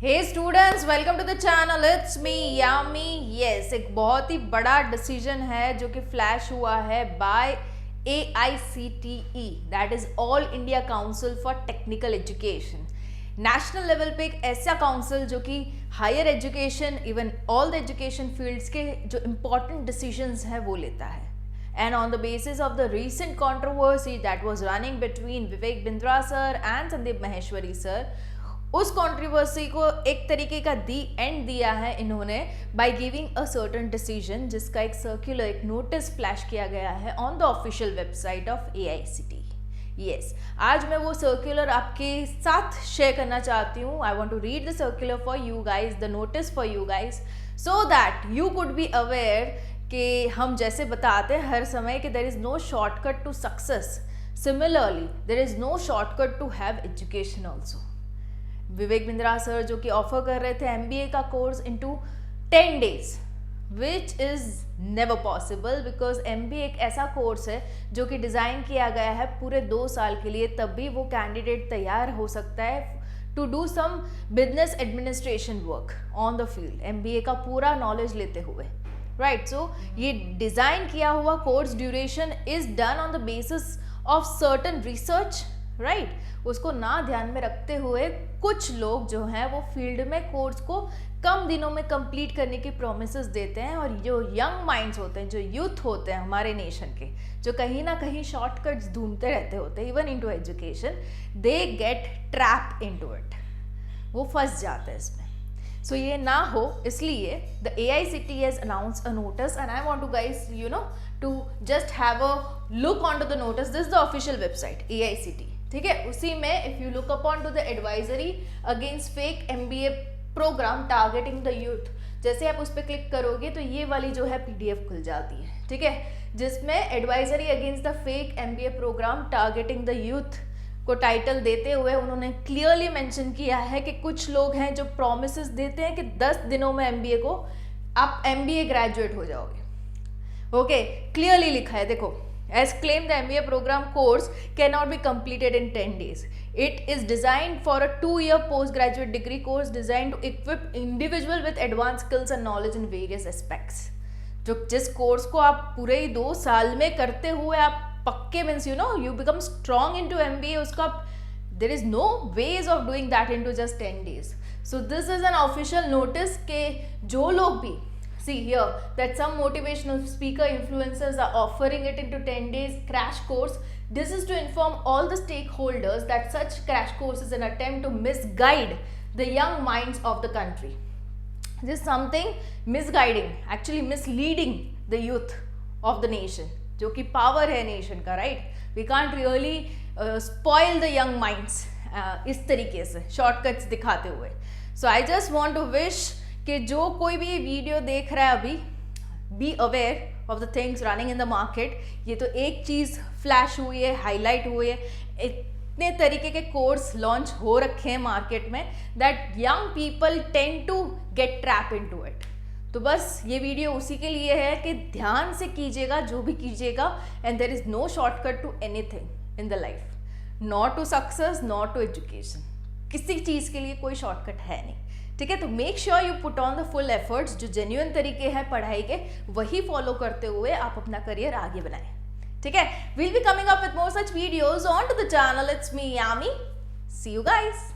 Hey students, welcome to the channel. It's me Yami. Yes, एक बहुत ही बड़ा डिसीजन है जो कि फ्लैश हुआ है by AICTE, that is all India council for technical education. National level पे एक ऐसा काउंसिल जो कि higher education, even all the education fields के जो इम्पोर्टेंट डिसीजंस हैं वो लेता है। And on the basis of the recent controversy that was running between Vivek Bindra sir and Sandeep Maheshwari sir, उस कंट्रोवर्सी को एक तरीके का दी एंड दिया है इन्होंने by giving a certain decision, जिसका एक सर्कुलर, एक नोटिस फ्लैश किया गया है on the official website of AICTE। Yes, आज मैं वो सर्कुलर आपके साथ शेयर करना चाहती हूँ। I want to read the circular for you guys, the notice for you guys, so that you could be aware कि हम जैसे बताते हैं हर समय कि there is no shortcut to success, similarly there is no shortcut to have education also. Vivek Bindra sir जो कि ऑफर कर रहे थे MBA का course into 10 days, which is never possible, because MBA एक ऐसा कोर्स है जो कि डिज़ाइन किया गया है पूरे 2 साल के लिए, तभी वो कैंडिडेट तैयार हो सकता है to do some business administration work on the field, MBA का पूरा नॉलेज लेते हुए। राइट, सो ये डिज़ाइन किया हुआ course duration is done on the basis of certain research. Right, उसको ना ध्यान में रखते हुए कुछ लोग जो हैं वो फील्ड में कोर्स को कम दिनों में कंप्लीट करने की प्रोमिसेस देते हैं, और जो यंग माइंड्स होते हैं, जो यूथ होते हैं हमारे नेशन के, जो कहीं ना कहीं शॉर्टकट्स ढूंढते रहते होते हैं even into education, they get trap into it, वो फंस जाते हैं इसमें। सो ये ना हो इसलिए the AICTE has announced a notice, and I want to guys to just have a look onto the notice. This is the official website AICTE, ठीक है। उसी में if you look upon to the advisory against fake MBA programme targeting the youth, जैसे आप उस पर click करोगे तो ये वाली जो है PDF खुल जाती है, ठीक है, जिसमें advisory against the fake MBA programme targeting the youth को टाइटल देते हुए उन्होंने क्लियरली मेंशन किया है कि कुछ लोग हैं जो प्रॉमिसेस देते हैं कि 10 दिनों में MBA को आप MBA ग्रेजुएट हो जाओगे। ओके, क्लियरली लिखा है, देखो, as claimed the MBA program course cannot be completed in 10 days. It is designed for a 2-year postgraduate degree course designed to equip individual with advanced skills and knowledge in various aspects. जो जिस course को आप पूरे ही 2 साल में करते हुए आप पक्के means you become strong into MBA, उसका there is no ways of doing that into just 10 days. So this is an official notice के जो लोग भी see here that some motivational speaker influencers are offering it into 10 days crash course. This is to inform all the stakeholders that such crash course is an attempt to misguide the young minds of the country. This is something misguiding, actually misleading the youth of the nation, जो कि power है nation का, right? We can't really spoil the young minds इस तरीके से shortcuts दिखाते हुए. So I just want to wish कि जो कोई भी ये वीडियो देख रहा है अभी, be aware of the things running in the market. ये तो एक चीज़ फ्लैश हुई है, हाईलाइट हुई है, इतने तरीके के कोर्स लॉन्च हो रखे हैं मार्केट में that young people tend to get trap into it. तो बस ये वीडियो उसी के लिए है कि ध्यान से कीजिएगा जो भी कीजिएगा, and there is no shortcut to anything in the life, not to success, not to education, किसी चीज़ के लिए कोई शॉर्टकट है नहीं, ठीक है। तो make sure you put on the full efforts, जो जेन्युइन तरीके हैं पढ़ाई के वही फॉलो करते हुए आप अपना करियर आगे बनाएं, ठीक है। We'll be coming up with more such videos on to the channel. It's me Yami, see you guys.